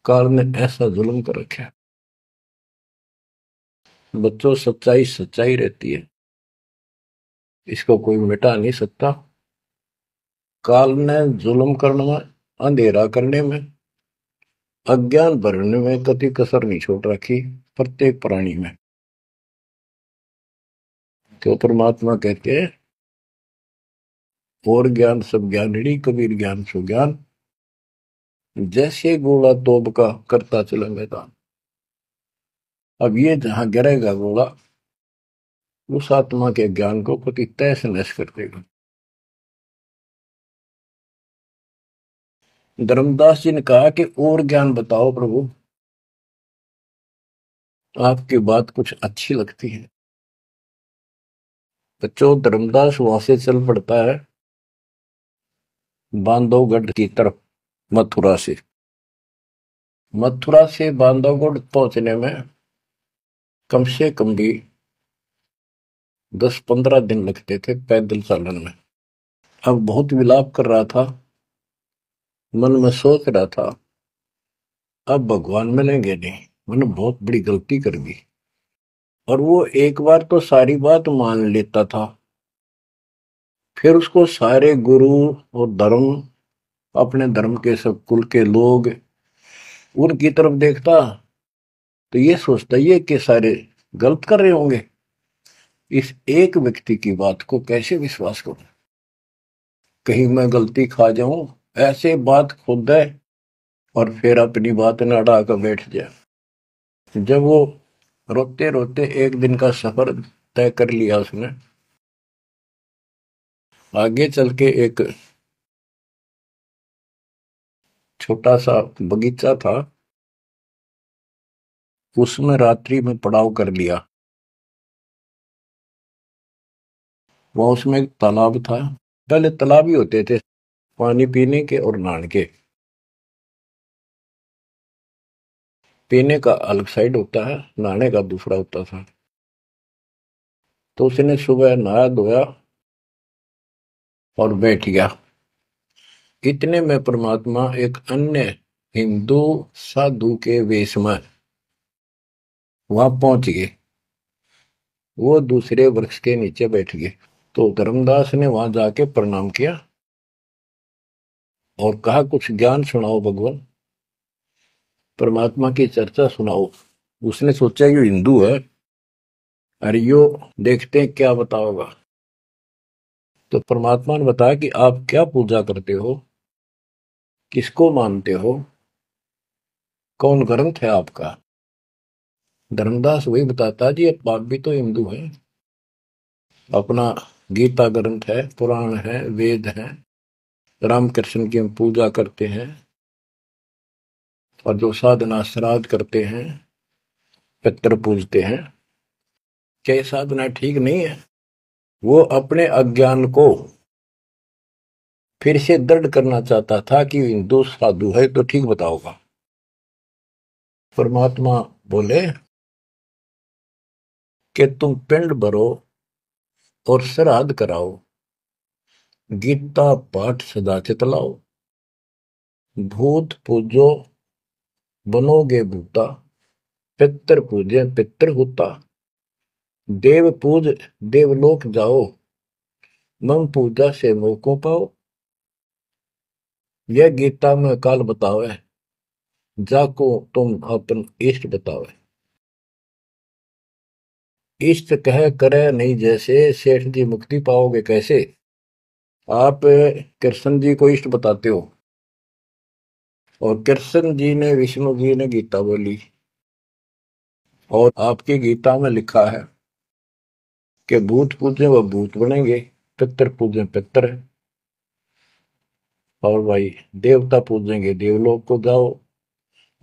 काल ने ऐसा जुल्म कर रखा है। बच्चों, सच्चाई सच्चाई रहती है, इसको कोई मिटा नहीं सकता। काल ने जुल्म करने में, अंधेरा करने में, अज्ञान भरने में कति कसर नहीं छोड़ रखी प्रत्येक प्राणी में। तो परमात्मा कहते हैं, और ज्ञान सब ज्ञानड़ी, कबीर ज्ञान सो ज्ञान, जैसे गोला तोब का करता चले मैदान। अब ये जहां गिरेगा गोला, उस आत्मा के ज्ञान को पति तैस नैस कर देगा। धर्मदास जी ने कहा कि और ज्ञान बताओ प्रभु, आपकी बात कुछ अच्छी लगती है। बच्चों, धर्मदास वहां से चल पड़ता है बांधवगढ़ की तरफ, मथुरा से बांधवगढ़ पहुंचने में कम से कम भी 10-15 दिन लगते थे पैदल चालन में। अब बहुत विलाप कर रहा था, मन में सोच रहा था, अब भगवान मिलेंगे नहीं, मैंने बहुत बड़ी गलती कर दी। और वो एक बार तो सारी बात मान लेता था, फिर उसको सारे गुरु और धर्म, अपने धर्म के सब कुल के लोग, उनकी तरफ देखता तो ये सोचता ये कि सारे गलत कर रहे होंगे, इस एक व्यक्ति की बात को कैसे विश्वास करूं, कहीं मैं गलती खा जाऊं। ऐसे बात खुद है और फिर अपनी बात न अड़ा कर बैठ जाए। जब वो रोते रोते एक दिन का सफर तय कर लिया उसने, आगे चल के एक छोटा सा बगीचा था, उसमें रात्रि में पड़ाव कर लिया। वहां उसमें एक तालाब था, पहले तालाब ही होते थे पानी पीने के और नहाने के। पीने का अलग साइड होता है, नहाने का दूसरा होता था। तो उसने सुबह नहाया धोया और बैठ गया। इतने में परमात्मा एक अन्य हिंदू साधु के वेश में वहां पहुंच गए। वो दूसरे वृक्ष के नीचे बैठ गए। तो धर्मदास ने वहां जाके प्रणाम किया और कहा, कुछ ज्ञान सुनाओ भगवान, परमात्मा की चर्चा सुनाओ। उसने सोचा ये हिंदू है, अरे यो देखते हैं क्या बताओगा। तो परमात्मा ने बताया कि आप क्या पूजा करते हो, किसको मानते हो, कौन ग्रंथ है आपका। धर्मदास वही बताता, जी आप भी तो हिंदू हैं, अपना गीता ग्रंथ है, पुराण है, वेद है, रामकृष्ण की हम पूजा करते हैं, और जो साधना श्राद्ध करते हैं, पितर पूजते हैं, क्या ये साधना ठीक नहीं है। वो अपने अज्ञान को फिर से दृढ़ करना चाहता था कि हिंदू साधु है तो ठीक बताओगा। परमात्मा बोले कि तुम पिंड भरो और श्राद्ध कराओ, गीता पाठ सदा चितलाओ, भूत पूजो बनोगे भूता, पितर पूजे पितर होता, देव पूज देवलोक जाओ, मम पूजा से मोको पाओ। यह गीता में काल बतावे, जाको तुम अपन इष्ट बतावे। इष्ट कह करे नहीं जैसे, सेठ जी मुक्ति पाओगे कैसे। आप कृष्ण जी को इष्ट बताते हो, और कृष्ण जी ने, विष्णु जी ने गीता बोली, और आपकी गीता में लिखा है कि भूत पूजे वह भूत बनेंगे, पितर पूजे पितर है, और भाई देवता पूजेंगे देवलोक को जाओ,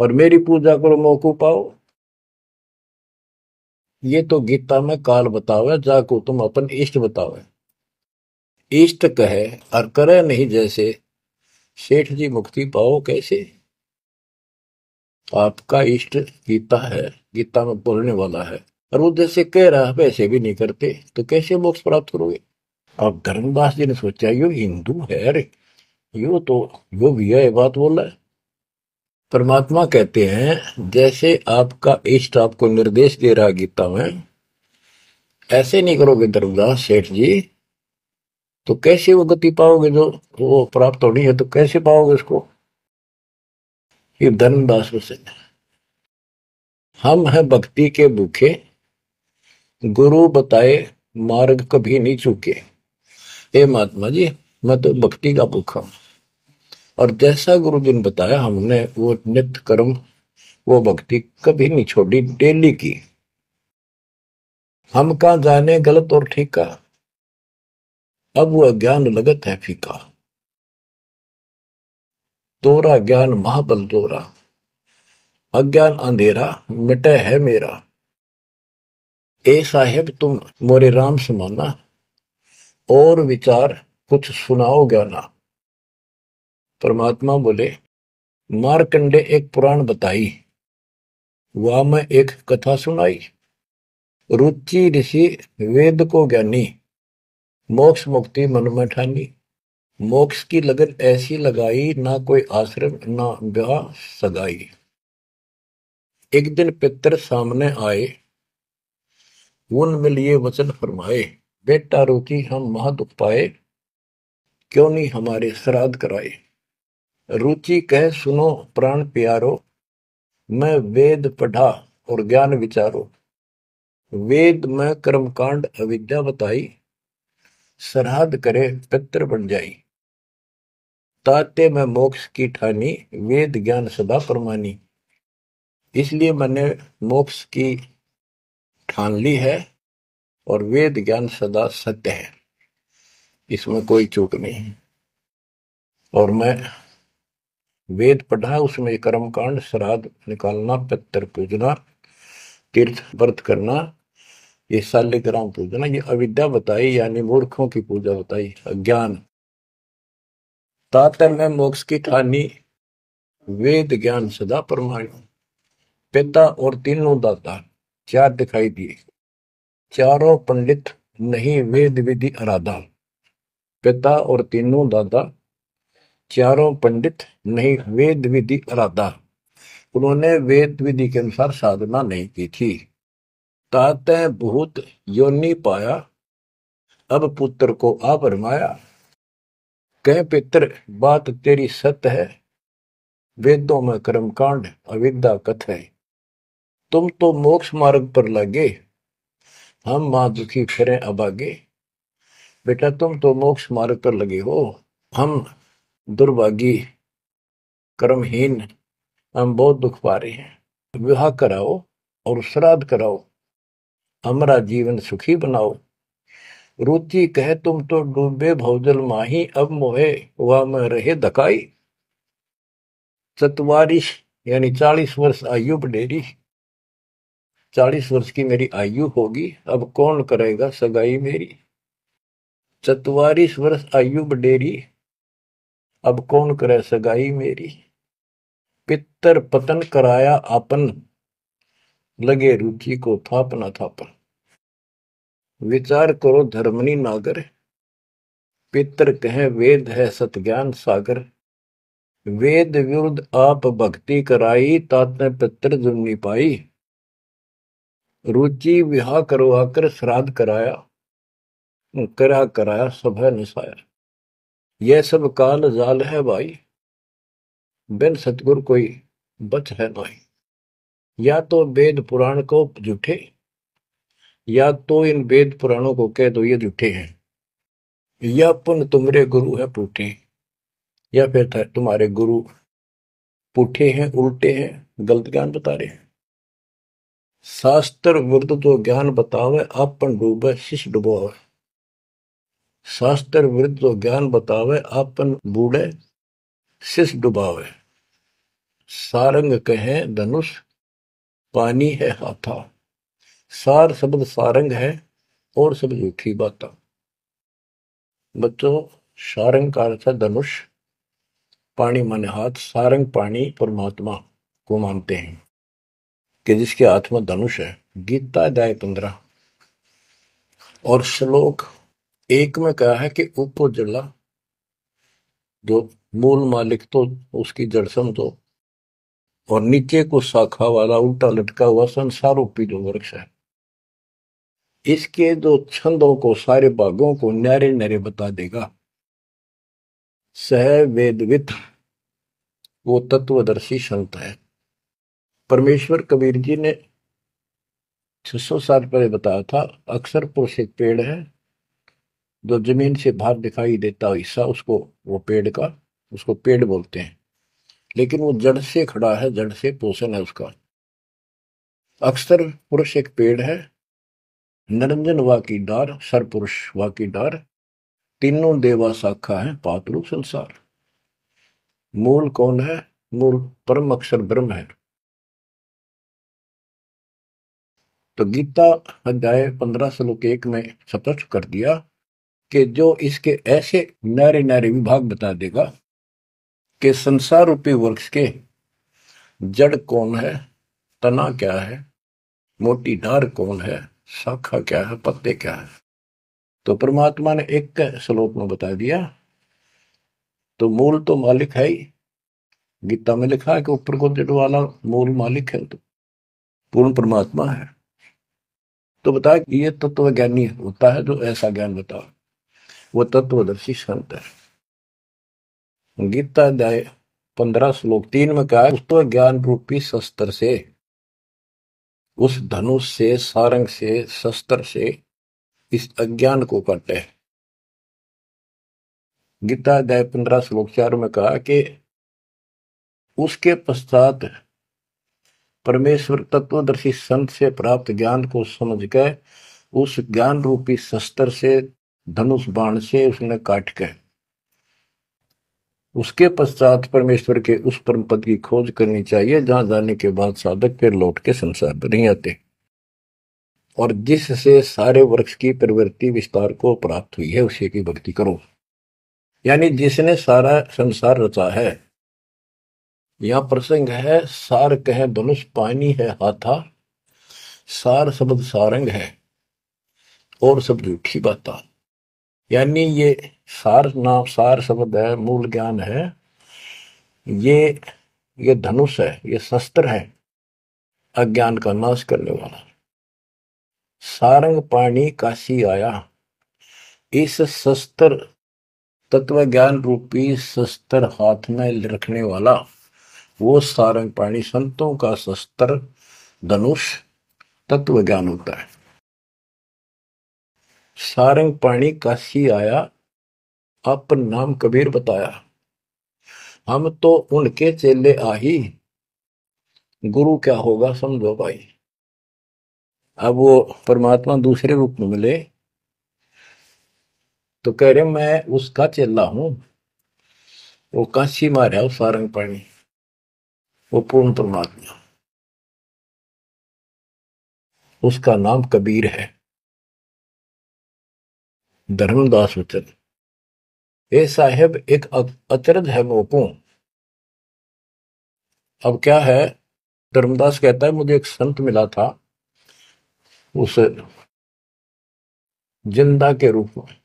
और मेरी पूजा करो मोको पाओ। ये तो गीता में काल बतावे, जाको तुम अपन इष्ट बतावे। इष्ट कहे और करे नहीं जैसे, सेठ जी मुक्ति पाओ कैसे। आपका इष्ट गीता है, गीता में बोलने वाला है, और वो जैसे कह रहा है वैसे भी नहीं करते, तो कैसे मोक्ष प्राप्त करोगे। अब धर्मदास जी ने सोचा, यो हिंदू है, अरे यो तो यो भी है बात बोल रहा है। परमात्मा कहते हैं जैसे आपका इष्ट आपको निर्देश दे रहा गीता में, ऐसे नहीं करोगे धर्मदास सेठ जी तो कैसे वो गति पाओगे, जो वो प्राप्त होनी है तो कैसे पाओगे उसको। ये धर्मदास से हम हैं भक्ति के भूखे, गुरु बताए मार्ग कभी नहीं चूके। हे महात्मा जी, मैं तो भक्ति का भूखा हूं, और जैसा गुरु जी ने बताया हमने वो नित्य कर्म, वो भक्ति कभी नहीं छोड़ी, डेली की। हम कहां जाने गलत और ठीक का, अब वो ज्ञान लगत है फीका। तोरा ज्ञान महाबल तोरा, अज्ञान अंधेरा मिटे है मेरा। ए साहेब तुम मोरे राम समाना, और विचार कुछ सुनाओ ज्ञाना। परमात्मा बोले मारकंडे एक पुराण बताई, वहां में एक कथा सुनाई। रुचि ऋषि वेद को ज्ञानी, मोक्ष मुक्ति मन में ठानी। मोक्ष की लगन ऐसी लगाई, ना कोई आश्रम ना ब्याह सगाई। एक दिन पितर सामने आए, उनमें लिए वचन फरमाए। बेटा रुचि हम महा दुख पाए, क्यों नहीं हमारे श्राद्ध कराए। रुचि कह सुनो प्राण प्यारो, मैं वेद पढ़ा और ज्ञान विचारो। वेद में कर्मकांड अविद्या बताई, श्राद्ध करे पितर बन जाई। ताते में मोक्ष की ठानी, वेद ज्ञान सदा परमानी। इसलिए मैंने मोक्ष की ठान ली है, और वेद ज्ञान सदा सत्य है, इसमें कोई चूक नहीं। और मैं वेद पढ़ा, उसमें कर्मकांड, श्राद्ध निकालना, पितर पूजना, तीर्थ व्रत करना, ये शालिग्राम पूजना, ये अविद्या बताई, यानी मूर्खों की पूजा बताई, अज्ञान। ताते में मोक्ष की ठानी, वेद ज्ञान सदा परमाणु। पिता और तीनों दाता, चार दिखाई दिए। चारों पंडित नहीं वेद विधि आराधा। पिता और तीनों दादा, चारों पंडित नहीं वेद विधि आराधा। उन्होंने वेद विधि के अनुसार साधना नहीं की थी। ताते भूत योनि पाया, अब पुत्र को आ भरमाया। कह पितर बात तेरी सत्य है, वेदों में कर्मकांड अविद्या कथ है। तुम तो मोक्ष मार्ग पर लगे, हम मां दुखी फिरे अभागे। बेटा तुम तो मोक्ष मार्ग पर लगे हो, हम दुर्भागी कर्महीन, हम बहुत दुख पा रहे हैं। विवाह कराओ और श्राद्ध कराओ, हमारा जीवन सुखी बनाओ। रुचि कहे तुम तो डूबे भवजल माही, अब मोहे वह में रहे धकाई। चतवारिश यानी 40 वर्ष आयु बढ़ेरी, 40 वर्ष की मेरी आयु होगी, अब कौन करेगा सगाई मेरी। 44 वर्ष आयु बढ़ेरी, अब कौन करे सगाई मेरी। पितर पतन कराया आपन, लगे रुचि को थापना थापन। विचार करो धर्मनी नागर, पितर कहे वेद है सत ज्ञान सागर। वेद विरुद्ध आप भक्ति कराई, ताते पितर जुर्नी पाई। रुचि विवाह करवाकर श्राद्ध कराया, कराया सब है निसाया। यह सब काल जाल है भाई, बिन सतगुर कोई बच है नहीं। या तो वेद पुराण को झूठे, या तो इन वेद पुराणों को कह दो ये झूठे हैं, या पुन तुम्हारे गुरु है पूठे, या फिर तुम्हारे गुरु पूठे हैं, उल्टे हैं, गलत ज्ञान बता रहे हैं। शास्त्र विरुद्ध जो ज्ञान बतावे, आपन डूबे शिष्य डुबोवे। शास्त्र विरुद्ध जो ज्ञान बतावे, आपन बूढ़े शिष्य डुबावे। सारंग कहे धनुष, पानी है हाथा। सार शब्द सारंग है, और सब झूठी बात। बच्चों, सारंग का अर्थ है धनुष, पानी माने हाथ। सारंग पानी परमात्मा को मानते हैं कि जिसके हाथ में धनुष है। गीता अध्याय 15 और श्लोक 1 में कहा है कि उपजला, जो मूल मालिक तो उसकी जड़ समझो, और नीचे को शाखा वाला उल्टा लटका हुआ संसार रूपी जो वृक्ष है, इसके जो छंदों को, सारे भागों को न्यारे न्यारे बता देगा। सह वेदवित वो तत्वदर्शी संत है। परमेश्वर कबीर जी ने 600 साल पहले बताया था, अक्सर पुरुष एक पेड़ है, जो जमीन से बाहर दिखाई देता हिस्सा उसको, वो पेड़ का, उसको पेड़ बोलते हैं, लेकिन वो जड़ से खड़ा है, जड़ से पोषण है उसका। अक्सर पुरुष एक पेड़ है, निरंजन वा की डार, सरपुरुष वा की डार, तीनों देवा शाखा है, पातलू संसार। मूल कौन है? मूल परम अक्षर ब्रह्म है। तो गीता अध्याय 15 श्लोक 1 में स्पष्ट कर दिया कि जो इसके ऐसे नारे नारे विभाग बता देगा कि संसार रूपी वृक्ष के जड़ कौन है, तना क्या है, मोटी डार कौन है, शाखा क्या है, पत्ते क्या है, तो परमात्मा ने एक श्लोक में बता दिया। तो मूल तो मालिक है ही, गीता में लिखा है कि ऊपर को जड़ वाला मूल मालिक है, तो पूर्ण परमात्मा है। तो बता ये तत्व ज्ञानी होता है जो ऐसा ज्ञान बता, वो तत्वदर्शी संत है। गीता अध्याय 15 श्लोक 3 में कहा, उस तो ज्ञान रूपी शस्त्र से, उस धनुष से, सारंग से, शस्त्र से इस अज्ञान को काटे। गीता अध्याय 15 श्लोक 4 में कहा कि उसके पश्चात परमेश्वर तत्वदर्शी संत से प्राप्त ज्ञान को समझ कर उस ज्ञान रूपी शस्त्र से, धनुष बाण से उसने काट के उसके पश्चात परमेश्वर के उस परम पद की खोज करनी चाहिए, जहां जाने के बाद साधक फिर लौट के संसार में नहीं आते, और जिससे सारे वृक्ष की प्रवृत्ति विस्तार को प्राप्त हुई है उसी की भक्ति करो। यानी जिसने सारा संसार रचा है। यह प्रसंग है, सार कह धनुष पानी है हाथा, सार शब्द सारंग है और सब झूठी बाता। यानी ये सार नाम, सार शब्द है, मूल ज्ञान है, ये धनुष है, ये शस्त्र है अज्ञान का नाश करने वाला। सारंग पाणी काशी आया, इस शस्त्र, तत्व ज्ञान रूपी शस्त्र हाथ में रखने वाला वो सारंग पाणी, संतों का शस्त्र धनुष तत्व ज्ञान होता है। सारंग पाणी काशी आया, अपन नाम कबीर बताया, हम तो उनके चेले आही, गुरु क्या होगा समझो भाई। अब वो परमात्मा दूसरे रूप में मिले तो कह रहे मैं उसका चेला हूं, वो काशी मारा वो सारंग पाणी, वो पूर्ण परमात्मा, उसका नाम कबीर है। धर्मदास वचन, ए साहेब एक अचरज है मोको। अब क्या है, धर्मदास कहता है मुझे एक संत मिला था उस जिंदा के रूप में,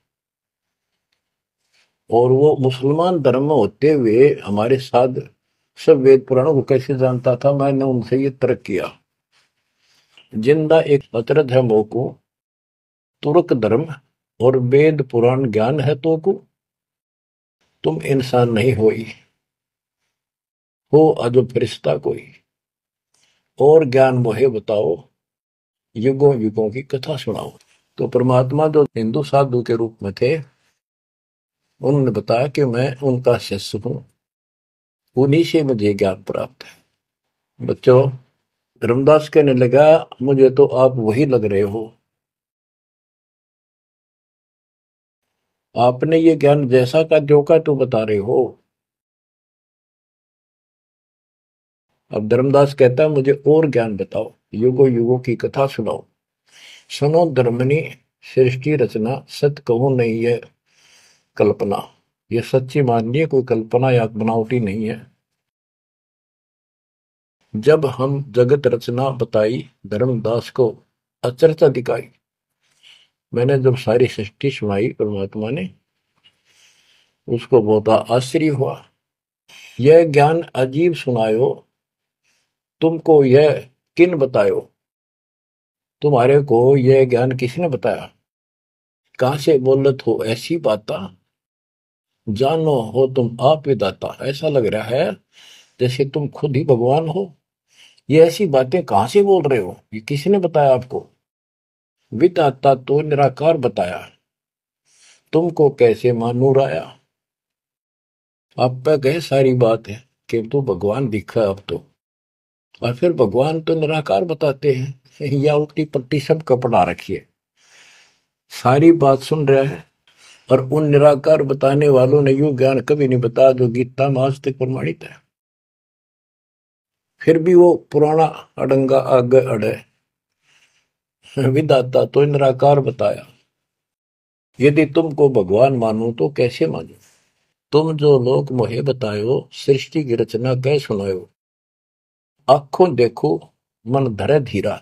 और वो मुसलमान धर्म में होते हुए हमारे साथ सब वेद पुराणों को कैसे जानता था, मैंने उनसे ये तर्क किया। जिंदा एक अचरज है मोको, तुर्क धर्म और वेद पुराण ज्ञान है तो को, तुम इंसान नहीं हो अजो फरिश्ता कोई, और ज्ञान मोहे बताओ, युगों युगों की कथा सुनाओ। तो परमात्मा जो हिंदू साधु के रूप में थे, उन्होंने बताया कि मैं उनका शिष्य हूं, उन्हीं से मुझे ज्ञान प्राप्त है। बच्चों, रामदास कहने लगा मुझे तो आप वही लग रहे हो, आपने ये ज्ञान जैसा का जो का तो बता रहे हो। अब धर्मदास कहता है मुझे और ज्ञान बताओ, युगो युगों की कथा सुनाओ, सुनो धर्मनी सृष्टि रचना, सत्य कहो नहीं है कल्पना, ये सच्ची मानिए, कोई कल्पना या बनावटी नहीं है। जब हम जगत रचना बताई, धर्मदास को अचरता दिखाई। मैंने जब सारी सृष्टि सुनाई परमात्मा ने, उसको बहुत आश्चर्य हुआ। यह ज्ञान अजीब सुनायो, तुमको यह किन बतायो? तुम्हारे को यह ज्ञान किसने बताया? कहां से बोलत हो ऐसी बाता? जानो हो तुम आप विदाता। ऐसा लग रहा है जैसे तुम खुद ही भगवान हो। ये ऐसी बातें कहां से बोल रहे हो? ये किसने बताया आपको? विदाता तो निराकार बताया। तुमको कैसे मानूर आया? आप पे कहे सारी बात है कि तू भगवान दिखा अब तो, और फिर भगवान तो निराकार बताते हैं। या उल्टी पट्टी सब कपड़ा रखिए। सारी बात सुन रहा है, और उन निराकार बताने वालों ने यू ज्ञान कभी नहीं बताया जो गीता में आज तक प्रमाणित है। फिर भी वो पुराना अडंगा आगे अड़े। विदाता तो निराकार बताया। यदि तुमको भगवान मानो तो कैसे मानो? तुम जो लोग मोहे बतायो, सृष्टि की रचना कह सुनायो। आंखों देखो मन धरे धीरा,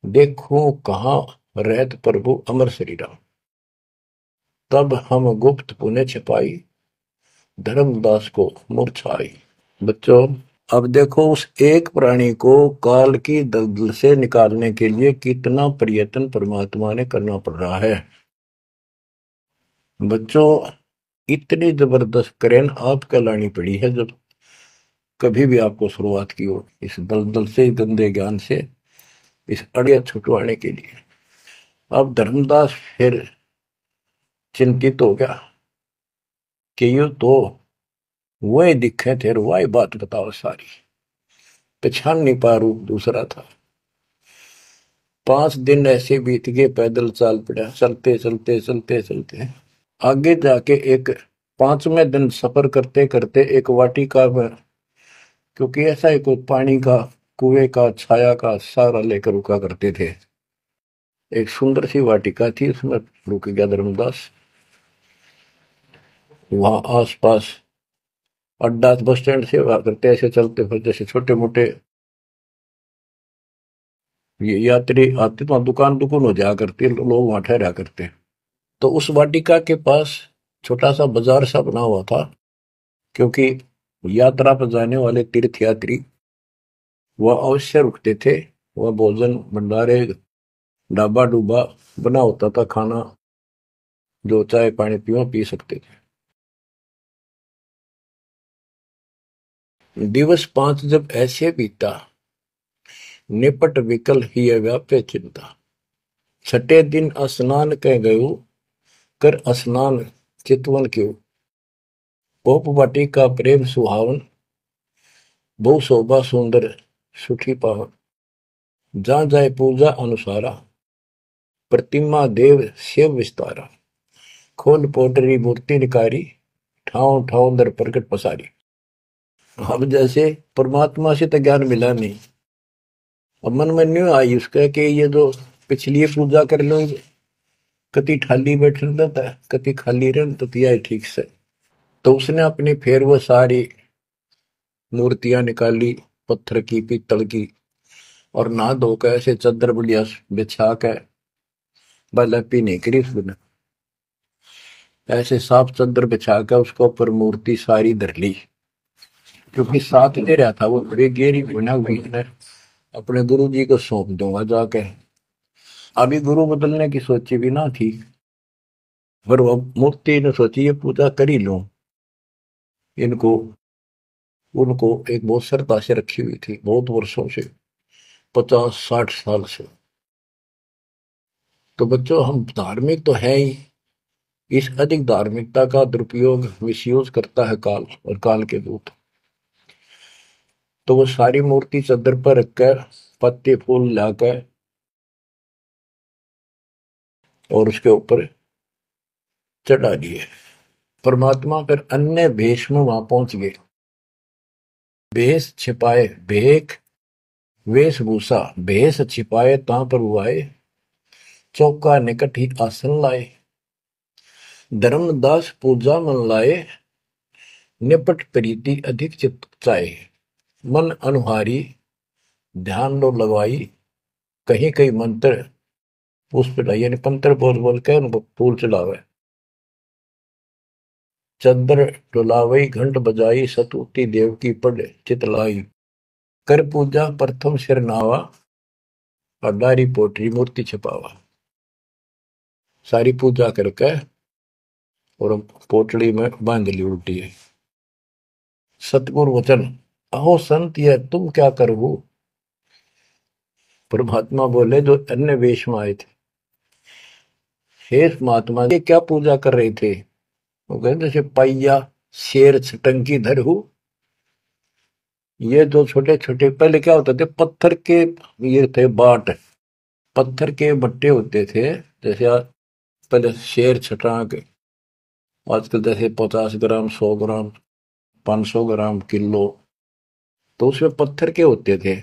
देखो कहाँ रहत प्रभु अमर शरीरा। तब हम गुप्त पुण्य छिपाई, धर्मदास को मूर्छाई। बच्चों, अब देखो उस एक प्राणी को काल की दलदल से निकालने के लिए कितना प्रयत्न परमात्मा ने करना पड़ रहा है। बच्चों, इतनी जबरदस्त करेन आपको लानी पड़ी है जब कभी भी आपको शुरुआत की हो इस दलदल से, गंदे ज्ञान से, इस अड़िया छुटवाने के लिए। अब धर्मदास फिर चिंतित हो गया कि यू तो वही दिखे थे, वही बात बताओ सारी। पहचान नहीं पा रू दूसरा था। 5 दिन ऐसे बीत गए, पैदल चाल पड़ा, चलते चलते चलते चलते आगे जाके एक 5वें दिन सफर करते करते एक वाटिका में, क्योंकि ऐसा ही कोई पानी का, कुएं का, छाया का सहारा लेकर रुका करते थे, एक सुंदर सी वाटिका थी, उसमें रुक गया धर्मदास। वहां आसपास अड्डा, बस स्टैंड से करते ऐसे चलते फिर जैसे छोटे मोटे ये यात्री आते तो दुकान दुकान हो जाया करती, लोग वहां ठहरा करते। तो उस वाटिका के पास छोटा सा बाजार सा बना हुआ था, क्योंकि यात्रा पर जाने वाले तीर्थ यात्री वह अवश्य रुकते थे। वह भोजन भंडारे, ढाबा डूबा बना होता था, खाना जो चाय पानी पियो पी सकते थे। दिवस 5 जब ऐसे बीता, निपट विकल ही व्यापे चिंता। छठे दिन स्नान कह गयो, कर स्नान चितवन क्यों। पोप वाटिका प्रेम सुहावन, बहु शोभा सुंदर सुखी पावन। जहाँ जाए पूजा अनुसारा, प्रतिमा देव शिव विस्तारा। खोल पोटरी मूर्ति निकारी, ठाव ठाव दर प्रकट पसारी। अब जैसे परमात्मा से तो ज्ञान मिला नहीं, अब मन में न्यू आई उसका कि ये जो पिछली पूजा कर लो, कति खाली बैठ रहता है, कति खाली रह तो तिया ठीक से। तो उसने अपनी फिर वो सारी मूर्तियां निकाली, पत्थर की, पीतल की, और नहा धोकर ऐसे चादर बढ़िया बिछा के बलपी नहीं करी उसने, ऐसे साफ चादर बिछा के उसके ऊपर मूर्ति सारी धर ली। क्योंकि साथ दे रहा था वो, बड़ी गहरी गुना हुई ने अपने गुरु जी को सौंप दूंगा जाके। अभी गुरु बदलने की सोची भी ना थी, पर वो मूर्ति ने सोची ये पूजा कर ही लूं। इनको उनको एक बहुत श्रद्धा से रखी हुई थी, बहुत वर्षों से, 50-60 साल से। तो बच्चों, हम धार्मिक तो है ही, इस अधिक धार्मिकता का दुरुपयोग, मिसयूज करता है काल और काल के दूत। तो वो सारी मूर्ति चादर पर रखकर पत्ते फूल लाकर और उसके ऊपर चढ़ा दिए। परमात्मा फिर अन्य भेष में वहां पहुंच गए। भेष छिपाए भेख, वेशभूषा भेष छिपाए ता प्रभु आए। चौका निकट ही आसन लाए, धर्मदास पूजा मन लाए। निपट प्रीति अधिक चित चाहे, मन अनुहारी ध्यान लो लगवाई। कहीं कहीं मंत्र पुष्प यानी पंत्र बोल बोल के उनको फूल चढ़ावे। चंद्र डुलावई घंट बजाई, सतुति देव की पढ़ चितलाई। कर पूजा प्रथम सिर नावा, और डारी पोटरी मूर्ति छपावा। सारी पूजा करके और पोटली में बांध ली उल्टी है। सतगुरु वचन, अहो संत ये तुम क्या करो। परमात्मा बोले जो अन्य वेश में आए थे, हे महात्मा ये क्या पूजा कर रहे थे। वो कहते जैसे पैया शेर छटंकी धरहू। ये जो छोटे छोटे पहले क्या होते थे, पत्थर के ये थे बाट, पत्थर के बट्टे होते थे। जैसे पहले शेर छटांक, आजकल जैसे 50 ग्राम 100 ग्राम 500 ग्राम किलो, तो उसमें पत्थर के होते थे।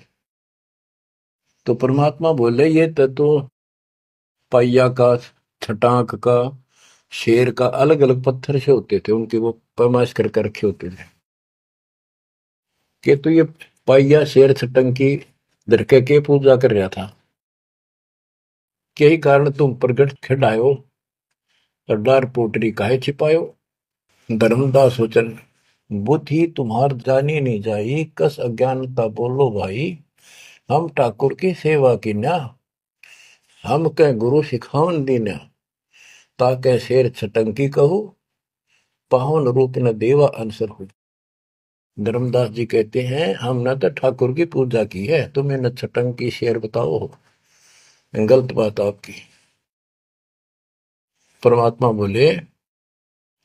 तो परमात्मा बोले ये तो पैया का, छटांक का, शेर का अलग अलग पत्थर से होते थे, उनके वो पैमाइश करके रखे होते थे कि तो ये पैया शेर छटंकी धरके के पूजा कर रहा था। यही कारण तुम प्रगट खिड़ायो, और डार पोटरी काहे छिपायो। धर्मदास वचन, बुद्धि तुम्हार जानी नहीं जाई, कस अज्ञानता बोलो भाई। हम ठाकुर की सेवा की ना, हम कह गुरु सिखावन दीना, ताके शेर छटंकी कहू, पावन रूप न देवा अंसर हो। धर्मदास जी कहते हैं हमने तो ठाकुर की पूजा की है, तुम्हें न छटंकी शेर बताओ, गलत बात आपकी। परमात्मा बोले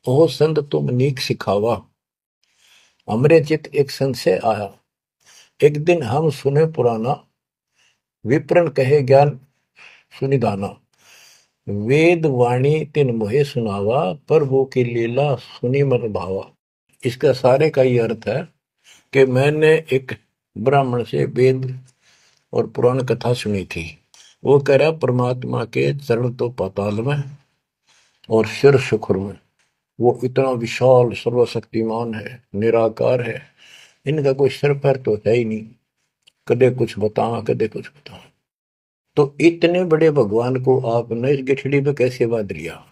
ओ संत तुम नीक सिखावा, हमरे चित एक संशय आया। एक दिन हम सुने पुराना, विप्रन कहे ज्ञान सुनिधाना। वेद वाणी तिन मोहे सुनावा, प्रभु की लीला सुनी मन भावा। इसका सारे का ये अर्थ है कि मैंने एक ब्राह्मण से वेद और पुराण कथा सुनी थी। वो कह रहा परमात्मा के चरण तो पाताल में और सिर शुक्र में, वो इतना विशाल सर्वशक्तिमान है, निराकार है, इनका कोई सिर पैर तो है ही नहीं, कदे कुछ बतावा कदे कुछ बतावा। तो इतने बड़े भगवान को आपने इस गठड़ी में कैसे बांध लिया।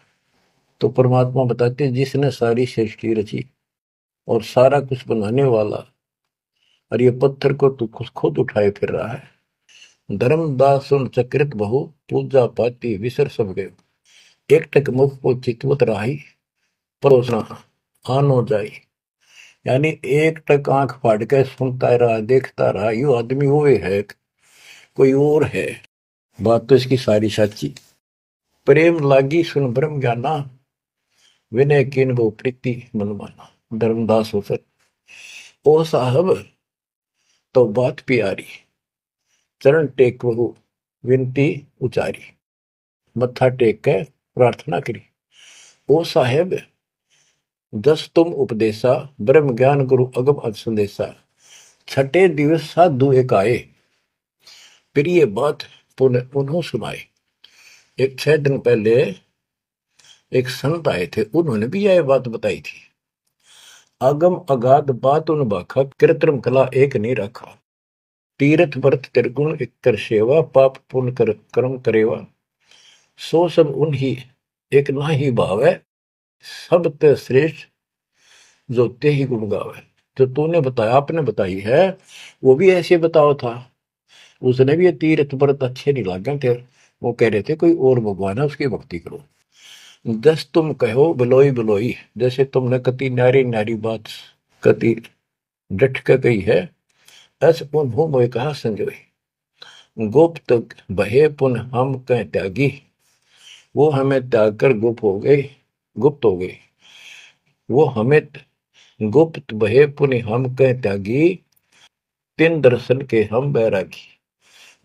तो परमात्मा बताते जिसने सारी सृष्टि रची और सारा कुछ बनाने वाला, और ये पत्थर को तू खुद उठाए फिर रहा है। धर्मदास सुन चक्रित बहु, पूजा पाती विसर सब गए। एक टक मुख को चितवत राही, परोसना आनो जाई। यानी एक टक आंख फाड़ के सुनता रहा, देखता रहा, यू आदमी वो है कोई और है। बात तो इसकी सारी सच्ची। प्रेम लागी सुन ब्रह्म ज्ञाना, विनय किन वो प्रीति मन माना। धर्मदास हो सर ओ साहब तो बात प्यारी, चरण टेक बहु विनती उचारी। मत्था टेक के प्रार्थना करी। ओ साहेब दस तुम उपदेशा, ब्रह्म ज्ञान गुरु अगम अज संदेशा। छठे दिवस साधु एक आए, प्रिय बात पुनः सुनाए। एक 6 दिन पहले एक संत आए थे, उन्होंने भी यह बात बताई थी। अगम अगाध बात उन बाखा, कृत्रिम कला एक नहीं रखा। तीर्थ व्रत त्रिगुण एक कर सेवा, पाप पुण्य कर कर्म करेवा। सो सब उन्हीं एक ना ही भाव है, सब ते श्रेष्ठ जो ते ही गुण गावे। जो तूने बताया, आपने बताई है, वो भी ऐसे बताओ था। उसने भी ये तीर्थ व्रत अच्छे नहीं लगे थे, वो कह रहे थे कोई और भगवान है उसकी भक्ति करो। जस तुम कहो बिलोई बिलोई, जैसे तुमने कति नारी नारी बात कति डट के कही है, ऐसे पुनः मोह कहा संजोई। गुप्त बहे पुन हम कह त्यागी, वो हमें त्याग कर गुप्त हो गई, गुप्त हो गई। वो हमें गुप्त बहे पुन हम कह त्यागी, तिन दर्शन के हम बैरागी।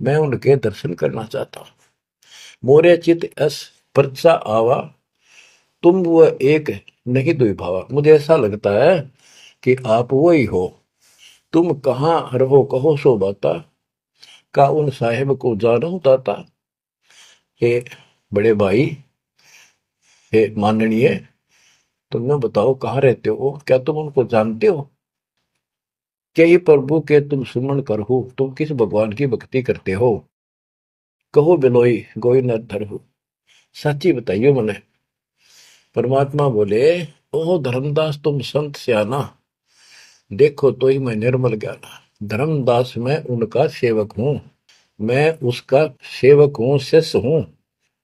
मैं उनके दर्शन करना चाहता हूं। मोरे चित अस परचा आवा, तुम वो एक नहीं दुई भावा। मुझे ऐसा लगता है कि आप वो ही हो। तुम कहाँ रहो कहो सो बाता, का उन साहेब को जानो दाता। हे बड़े भाई, हे माननीय, तुमने बताओ कहाँ रहते हो, क्या तुम उनको जानते हो। क्या ही प्रभु के तुम सुमन करहु, तुम किस भगवान की भक्ति करते हो। कहो बिलोई गोई न धरहु, सच्ची बताइयो मने। परमात्मा बोले ओ धर्मदास तुम संत सियाना, देखो तो ही मैं निर्मल ज्ञाना। धर्मदास मैं उनका सेवक हूँ, मैं उसका सेवक हूँ, शिष्य हूँ।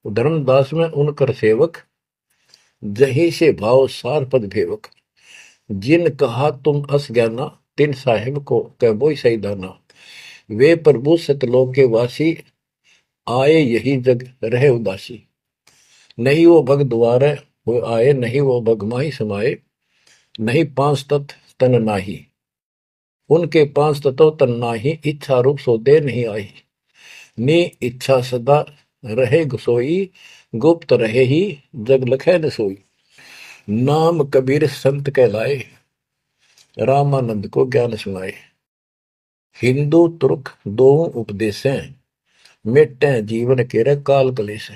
धर्मदास में उनकर सेवक, जही से भाव सार पद भेवक। जिन कहा तुम अस ज्ञाना, तिन साहिब को कह बोई सही दाना। वे प्रभु सतलोक के वासी, आए यही जग रहे उदासी। नहीं वो भग द्वारे वो आए, नहीं वो भग माही समाये। नहीं पांच तत्व तन नाही, उनके पांच तत्व तन नाही। इच्छा रूप सो दे नहीं आई, नी इच्छा सदा रहे सोई। गुप्त रहे ही जग लखे न सोई। नाम कबीर संत कहलाए, रामानंद को ज्ञान सुनाए। हिंदू तुर्क दो उपदेशें, मिटे जीवन के काल कलेश।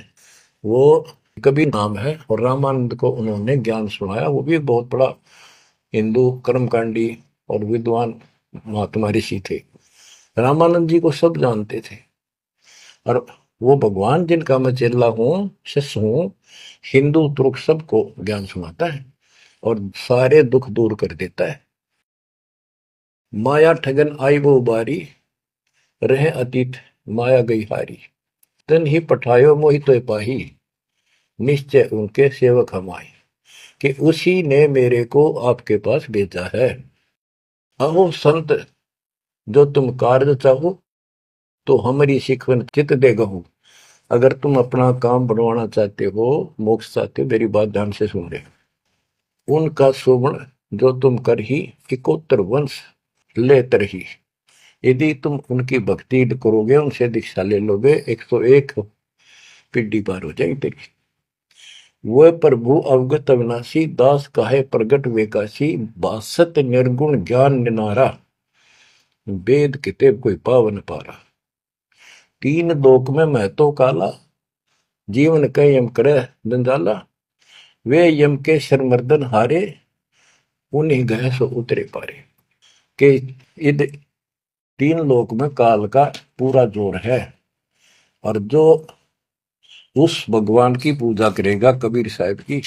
वो कबीर नाम है और रामानंद को उन्होंने ज्ञान सुनाया। वो भी बहुत बड़ा हिंदू कर्मकांडी और विद्वान महात्मा ऋषि थे। रामानंद जी को सब जानते थे और वो भगवान जिनका मैं चेला हूँ, शिष्य हूँ, हिंदू तुर्क सबको ज्ञान सुनाता है और सारे दुख दूर कर देता है। माया ठगन आई वो बारी, रहे अतीत माया गई हारी। तन ही पठायो मोहि तो पाही, निश्चय उनके सेवक हम आए। कि उसी ने मेरे को आपके पास भेजा है। अहो संत जो तुम कार्य चाहो, तो हमारी शिकवन चित दे गहू। अगर तुम अपना काम बनवाना चाहते हो, मोक्ष चाहते हो, मेरी बात ध्यान से सुन ले। उनका शोभन जो तुम कर ही, इकोत्तर वंश ले तरही। यदि तुम उनकी भक्ति करोगे, उनसे दीक्षा ले लोगे, 101 पीढ़ी पार हो जाएगी तेरी। वह प्रभु अवगत अविनाशी, दास काहे प्रगट वेकाशी। बासत निर्गुण ज्ञान निनारा, वेद किताब कोई पावन पारा। तीन लोक में मैं तो काला, जीवन कह यम करे जंजाला। वे यम के शर्मर्दन हारे, उन्हीं गए सो उतरे पारे। के इध तीन लोक में काल का पूरा जोर है और जो उस भगवान की पूजा करेगा कबीर साहब की,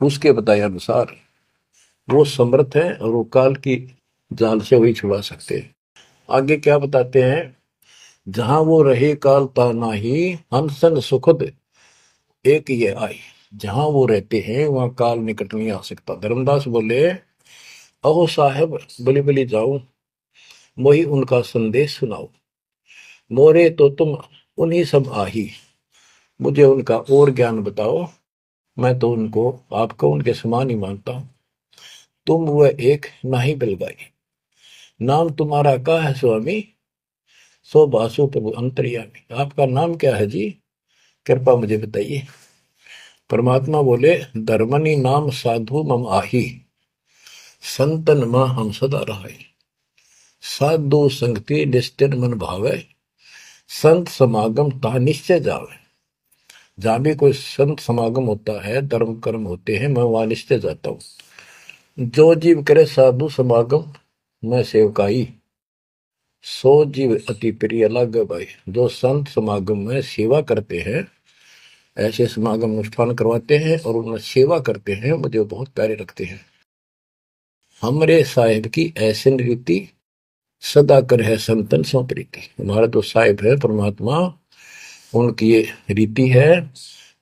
उसके बताए अनुसार वो समर्थ है और वो काल की जाल से वही छुड़ा सकते हैं। आगे क्या बताते हैं, जहां वो रहे काल ता नाही, हंसन सुखद एक ये आई। जहां वो रहते हैं वहां काल निकट नहीं आ सकता। धर्मदास बोले, अहो साहेब बलि बलि जाओ, मोही उनका संदेश सुनाओ। मोरे तो तुम उन्हीं सब आही, मुझे उनका और ज्ञान बताओ। मैं तो उनको आपको उनके समान ही मानता हूं। तुम वह एक नाही बिलगाई, नाम तुम्हारा क्या है स्वामी। सो बासु प्रभु अंतर्यामी। आपका नाम क्या है जी, कृपा मुझे बताइए। परमात्मा बोले, धर्मनी नाम साधु मम आही, संतन मां हम सदा रहाई। साधु संगति निष्ठिर मन भावे, संत समागम ता निश्चय जावे। जहां भी कोई संत समागम होता है, धर्म कर्म होते हैं, मैं वहां निश्चय जाता हूं। जो जीव करे साधु समागम मैं सेवकाई, सो जीव अति प्रिय लागे भाई। जो संत समागम में सेवा करते हैं, ऐसे समागम अनुष्ठान करवाते हैं और उनमें सेवा करते हैं, मुझे बहुत प्यारे लगते हैं। हमरे साहिब की ऐसी रीति, सदा कर है संतन सो प्रीति। हमारा जो साहिब है परमात्मा, उनकी ये रीति है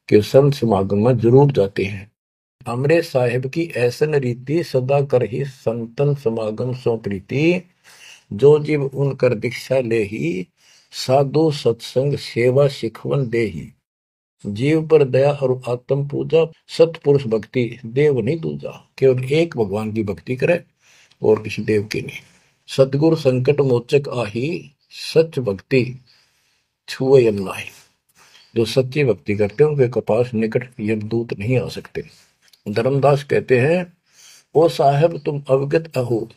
कि संत समागम में जरूर जाते हैं। हमरे साहिब की ऐसन रीति, सदा कर ही संतन समागम सो प्रीति। जो जीव उनकर दीक्षा ले ही, साधु सत्संग सेवा सिखवन दे ही। जीव पर दया और आत्म पूजा, सतपुरुष भक्ति देव नहीं दूजा। केवल एक भगवान की भक्ति करे और किसी देव की नहीं। सतगुरु संकट मोचक आही, सच भक्ति छुए यम नाही। जो सच्ची भक्ति करते हैं उनके कपास निकट यमदूत नहीं आ सकते। धर्मदास कहते हैं, ओ साहेब तुम अवगत अहो,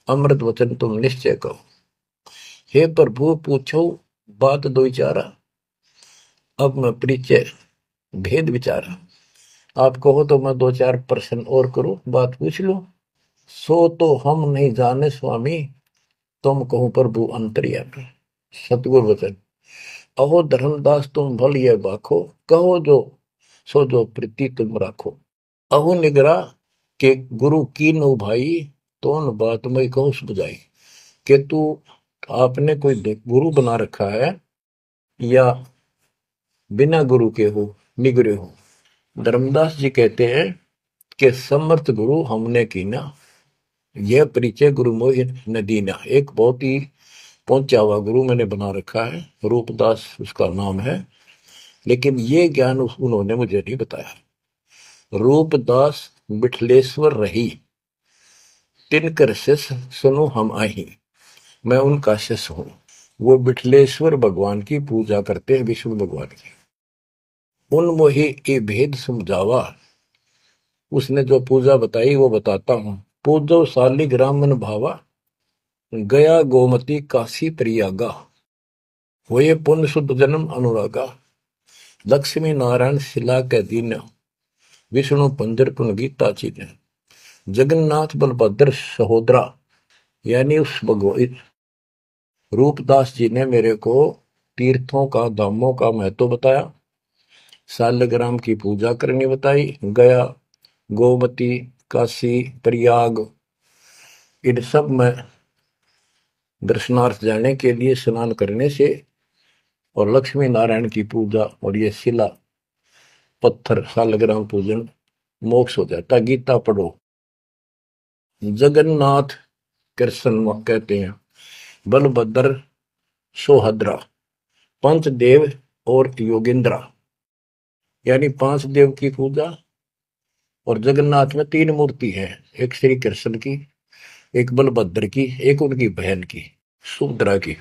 अमृत वचन तुम निश्चय कहो। हे प्रभु पूछो बात दो चारा, अब मैं परिचय भेद विचारा। आप कहो तो मैं दो चार प्रश्न और करूं, बात पूछ लो। सो तो हम नहीं जाने स्वामी, तुम कहो प्रभु अंतर्यामी। सतगुरु वचन, अहो धर्मदास तुम भल ये बाखो, कहो जो सो जो प्रीति तुम राखो। अहो निगरा के गुरु की नो भाई, तो न बात मैं कहूं बुझाई। कि तू आपने कोई गुरु बना रखा है या बिना गुरु के हो, निगरे हो। धर्मदास जी कहते हैं कि समर्थ गुरु हमने कीना, यह परिचय गुरु मोहि न दीना। एक बहुत ही पहुंचा हुआ गुरु मैंने बना रखा है, रूपदास उसका नाम है, लेकिन ये ज्ञान उन्होंने मुझे नहीं बताया। रूपदास बिठलेश्वर रही, तिनकर शिष्य सुनो हम आही। मैं उनका शिष्य हूं। वो बिठलेश्वर भगवान की पूजा करते हैं, विष्णु भगवान की। उन मोहि ये भेद समझावा, उसने जो पूजा बताई वो बताता हूं। पूजो शालिग्राम मन भावा, गया गोमती काशी प्रयागा। होए पुण्य शुद्ध जन्म अनुरागा, लक्ष्मी नारायण शिला के दीन, विष्णु पंजर पुन गीता चीन। जगन्नाथ बलभद्र सहोदरा, यानी उस भगवान रूपदास जी ने मेरे को तीर्थों का, धामों का महत्व बताया, शालिग्राम की पूजा करनी बताई, गया, गोमती, काशी, प्रयाग, इन सब में दर्शनार्थ जाने के लिए स्नान करने से, और लक्ष्मी नारायण की पूजा और ये शिला पत्थर शालिग्राम पूजन मोक्ष हो जाता। गीता पढ़ो। जगन्नाथ कृष्ण कहते हैं, बलभद्र सोहद्रा, पंचदेव और योगेंद्रा, यानी पांच देव की पूजा। और जगन्नाथ में तीन मूर्ति है, एक श्री कृष्ण की, एक बलभद्र की, एक उनकी बहन की सुभद्रा की,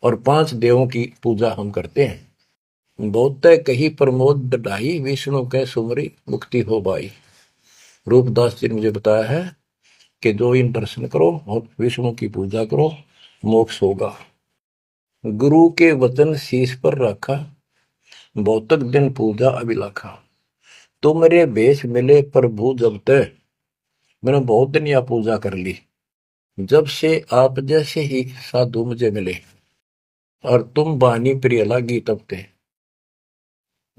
और पांच देवों की पूजा हम करते हैं। बहुत कही प्रमोद दढ़ाई, विष्णु के सुमरी मुक्ति हो बाई। रूपदास जी ने मुझे बताया है कि जो इन दर्शन करो और विष्णु की पूजा करो, मोक्ष होगा। गुरु के वचन शीश पर रखा, बहुतक दिन पूजा अभिलाखा। तुमरे बेश मिले प्रभु जब तक, मैंने बहुत दिन यह पूजा कर ली, जब से आप जैसे ही साधु मुझे मिले, और तुम बानी प्रिय लागी तब ते।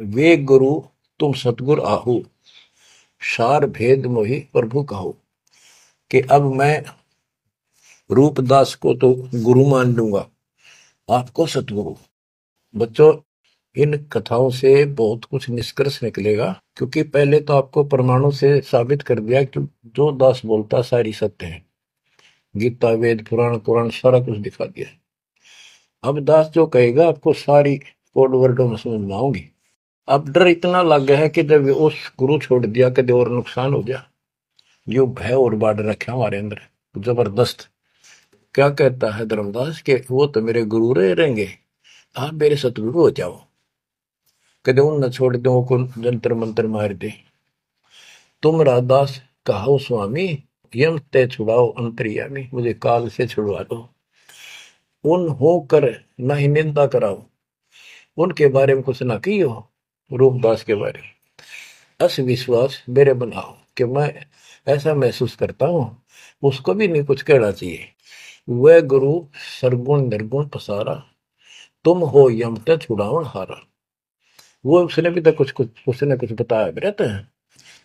वे गुरु तुम सतगुर आहू, सार भेद मोहि प्रभु कहो। कि अब मैं रूपदास को तो गुरु मान लूंगा, आपको सतगुरु। बच्चों, इन कथाओं से बहुत कुछ निष्कर्ष निकलेगा, क्योंकि पहले तो आपको प्रमाणों से साबित कर दिया कि जो दास बोलता सारी सत्य है। गीता, वेद, पुराण, कुरान सारा कुछ दिखा दिया। अब दास जो कहेगा आपको सारी कोड वर्डों में समझ में आऊंगी। अब डर इतना लग गया है कि जब उस गुरु छोड़ दिया कभी और नुकसान हो गया, यो भय और बाढ़ रखा हमारे अंदर जबरदस्त। क्या कहता है धर्मदास के वो तो मेरे गुरु रहेंगे, आप मेरे सतगुरु हो जाओ, कदे उन न छोड़ दो को जंतर मंत्र मार दे। तुम राधास कहो स्वामी, यम ते छुड़ाओ अंतर्यामी, मुझे काल से छुड़वा दो। उन हो कर न ही निंदा कराओ, उनके बारे में कुछ ना कियो, रूपदास के बारे में अस विश्वास मेरे बनाओ, कि मैं ऐसा महसूस करता हूं उसको भी नहीं कुछ कहना चाहिए। वह गुरु सरगुण निर्गुण पसारा, तुम हो यम ते छुड़ावन हारा। वो उसने भी तो कुछ उसने कुछ बताया रहते हैं,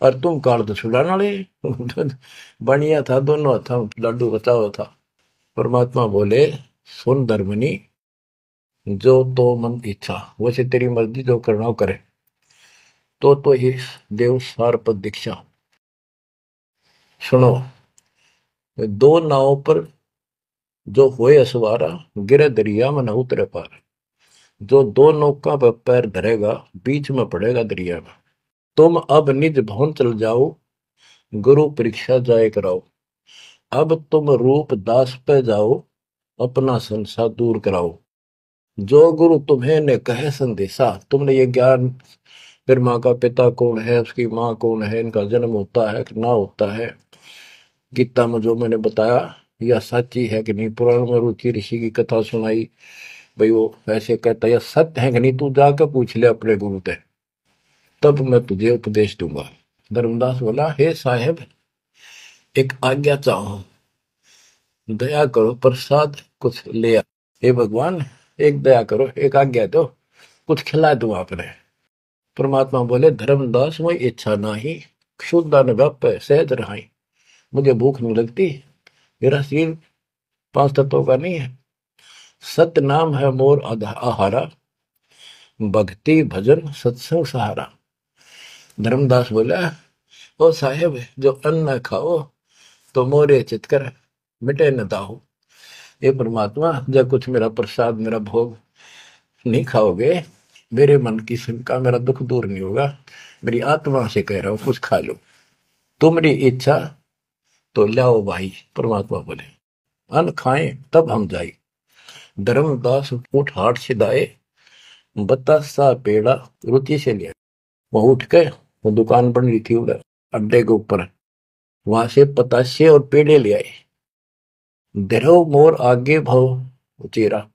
और तुम काल तो छुड़ाने वाले। बढ़िया था, दोनों था, लड्डू बचाओ था। परमात्मा बोले, सुन धर्मनी, जो तो मन इच्छा, वैसे तेरी मर्जी जो करना हो करे। तो ही देव सार पद दीक्षा। सुनो, दो नाव पर जो होए असवारा, गिरे दरिया में न उतरे पार। जो दो नौका पर पैर धरेगा, बीच में पड़ेगा दरिया में। तुम अब निज भवन चल जाओ, गुरु परीक्षा जाए कराओ। अब तुम रूप दास पे जाओ, अपना संसार दूर कराओ। जो गुरु तुम्हें ने कहे संदेशा, तुमने ये ज्ञान, फिर माँ का पिता कौन है, उसकी माँ कौन है, इनका जन्म होता है कि ना होता है, गीता में जो मैंने बताया यह सच्ची है कि नहीं, पुराण में रुचि ऋषि की कथा सुनाई, भाई वो ऐसे कहता यह सत्य है कि नहीं, तू जाकर पूछ ले अपने गुरु से, तब मैं तुझे उपदेश दूंगा। धर्मदास बोला, हे साहेब, एक आज्ञा चाहो, दया करो, प्रसाद कुछ ले आ। हे भगवान, एक दया करो, एक आज्ञा दो, कुछ खिला दूं आपने। परमात्मा बोले, धर्मदास वही इच्छा नाही, क्षुद्र व्याप सहज रहाई। मुझे भूख नहीं लगती, मेरा शरीर 5 तत्वों का नहीं है। सत नाम है मोर आहारा, भक्ति भजन सत्संग सहारा। धर्मदास बोला, ओ साहेब जो अन्न खाओ तो मोरे चित कर, मिटे न दाहो। ये परमात्मा जब कुछ मेरा प्रसाद मेरा भोग नहीं खाओगे, मेरे मन की शंका मेरा दुख दूर नहीं होगा। मेरी आत्मा से कह रहा हूं कुछ खा लो, तुम्हारी इच्छा तो लाओ भाई। परमात्मा बोले अन्न खाएं तब हम जाए। धर्मदास उठ हाट से दाए, बतासा पेड़ा रुचि से लिया। वो उठ के, वो दुकान बन रही थी उधर अड्डे के ऊपर, वहां से पतासे और पेड़े ले आए। धरो मोर आगे भव चेरा,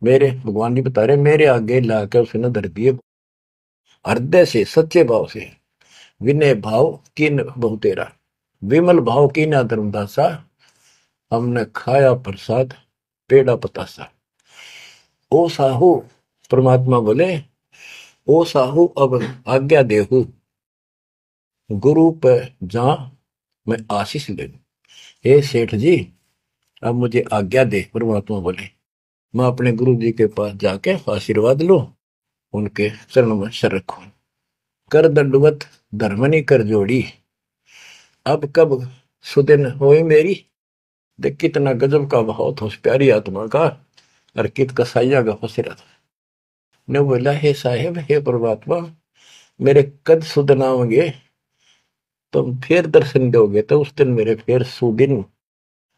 मेरे भगवान जी बता रहे मेरे आगे लाकर उसने धर दिए, हृदय से सच्चे भाव से। विनय भाव किन बहु तेरा, विमल भाव की ना धर्मदासा, हमने खाया प्रसाद पेड़ा पतासा। ओ साहू, परमात्मा बोले ओ साहू अब आज्ञा देहू, गुरु पर जा मैं आशीष ले लूं। हे सेठ जी अब मुझे आज्ञा दे। परमात्मा बोले मैं अपने गुरु जी के पास जाके आशीर्वाद लूं, उनके चरणों में सर रखूं। कर दंडवत धर्मनी कर जोड़ी, अब कब सुदिन होई मेरी। देख कितना गजब का भाव था उस प्यारी आत्मा का, और कित कसाइया का फंसेरा था। ने बोला हे साहेब हे परमात्मा, मेरे कद सुदिन आओगे, तुम फिर दर्शन दोगे तो उस दिन मेरे फिर सुदिन,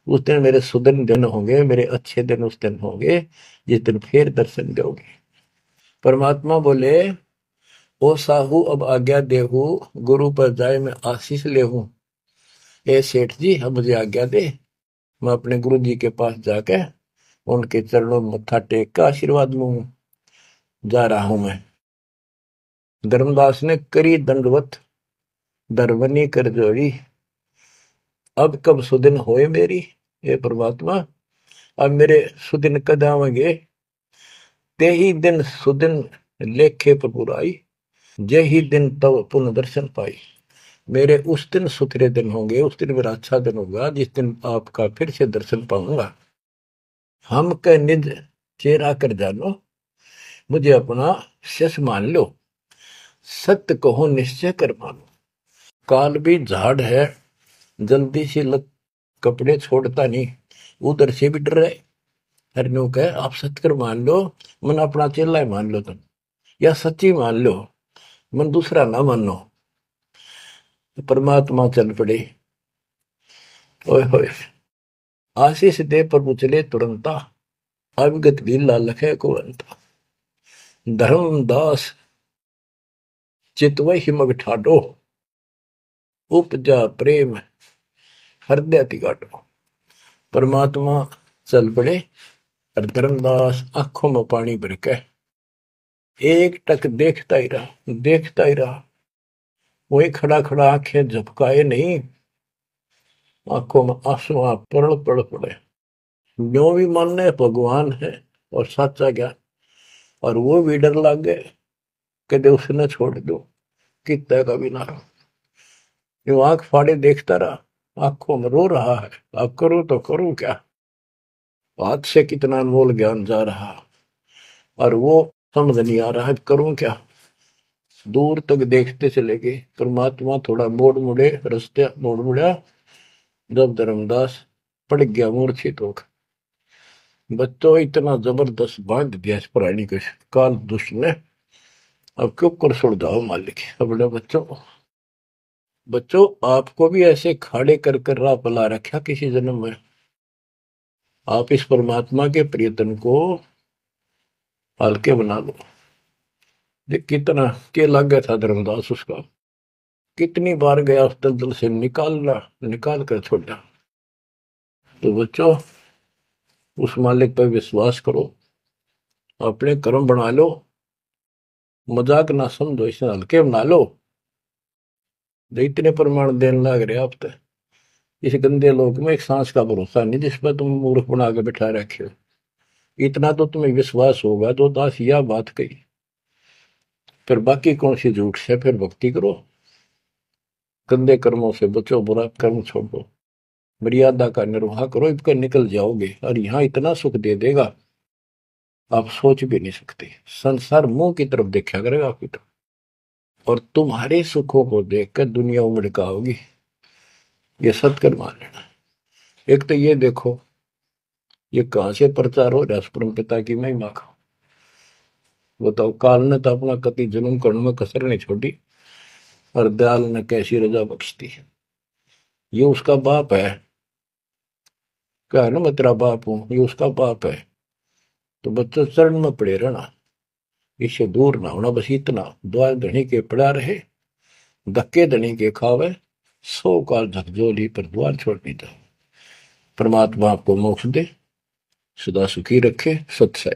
उस दिन मेरे सुदिन दिन होंगे, मेरे अच्छे दिन उस दिन होंगे जिस दिन फिर दर्शन दोगे। परमात्मा बोले ओ साहू अब आज्ञा देहू, गुरु पर जाए मैं आशीष लेहूं। ए सेठ जी अब मुझे आज्ञा दे, मैं अपने गुरु जी के पास जाके उनके चरणों में मत्था टेक कर आशीर्वाद लूं। जा रहा हूं मैं। धर्मदास ने करी दंडवत दरवनी कर जोड़ी, अब कब सुदिन होए मेरी। हे परमात्मा अब मेरे सुदिन कद आवेंगे, ते ही दिन सुदिन लेखे पर बुराई, जे ही दिन तब पुनः दर्शन पाई। मेरे उस दिन सुथरे दिन होंगे, उस दिन मेरा अच्छा दिन होगा जिस दिन आपका फिर से दर्शन पाऊंगा। हम कह निज चेहरा कर जानो, मुझे अपना शिष्य मान लो, सत्य कहो निश्चय कर मानो। काल भी झाड़ है, जल्दी से लग कपड़े छोड़ता नहीं, उधर से भी डर रहे। हरनू कहे आप सत्य कर मान लो, मन अपना चेला ही मान लो तुम, या सच्ची मान लो, मन दूसरा ना मानो। परमात्मा चल पड़े। ओए होए आशीष दे प्रभु चले तुरंता, अविगत भी लालख है को अंता। धर्मदास चितवही मग ठाडो, उपजा प्रेम हृदय तिगाटो। परमात्मा चल पड़े और धर्मदास आंखों में पानी भर के एक टक देखता ही रहा, देखता ही रहा। वही खड़ा खड़ा आंखें झपकाए नहीं, आंखों में आंसू पड़ पड़ पड़े। जो भी मानने भगवान है और सच्चा ज्ञान, और वो भी डर लग गए कि उसने छोड़ दो कितना का भी ना रहो। जो आंख फाड़े देखता रहा, आंखों में रो रहा है, अब करूं तो करूं क्या, हाथ से कितना अनमोल ज्ञान जा रहा, और वो समझ नहीं आ रहा है करूं क्या। दूर तक देखते चले गए। परमात्मा थोड़ा मोड़ मुड़े, रास्ते मोड़ मुड़ा, जब धर्मदास पड़ गया मूर्छित होकर। बच्चों इतना जबरदस्त बांध दिया इस प्राणी के काल दुष्ट ने, अब क्यों कर छोड़ जाओ मालिक। अपने बच्चों, बच्चों आपको भी ऐसे खाड़े कर कर राह पला रखा किसी जन्म में। आप इस परमात्मा के प्रियतन को हल्के बना लो। देख कितना के लग गया था धर्मदास उसका, कितनी बार गया उस दलदल से निकाल कर छोड़ा। तो बच्चों उस मालिक पर विश्वास करो, अपने कर्म बना लो, मजाक ना समझो, इसे हल्के बना लो। जो इतने प्रमाण देने लग रहे आप तो इस गंदे लोक में एक सांस का भरोसा नहीं जिस पर तुम मूर्ख बना के बिठा रखे हो। इतना तो तुम्हें विश्वास होगा तो दास यह बात कही, फिर बाकी कौन सी झूठ से। फिर भक्ति करो, गंदे कर्मों से बचो, बुरा कर्म छोड़ो। मर्यादा का निर्वाह करो, इसका निकल जाओगे, और यहाँ इतना सुख दे देगा आप सोच भी नहीं सकते। संसार मुंह की तरफ देखा करेगा आपकी तरफ, और तुम्हारे सुखों को देखकर दुनिया उमड़ का होगी, ये सत्कर मान लेना। एक तो ये देखो ये कहां से प्रचार हो रहा है परम पिता की महिमा का। बताओ, काल ने तो अपना कति जुल्म करने में कसर नहीं छोड़ी, और दयाल ने कैसी रजा बख्शती। ये उसका बाप है, क्या है ना, मैं तेरा बाप हूं, ये उसका बाप है। तो बच्चों चरण में पड़े रहना, इससे दूर ना होना, बस इतना, द्वार धनी के पड़ा रहे, धक्के धनी के खावे, 100 काल झकझोली पर द्वार छोड़नी था। परमात्मा आपको मोक्ष दे, सदा सुखी रखे। सत्सय।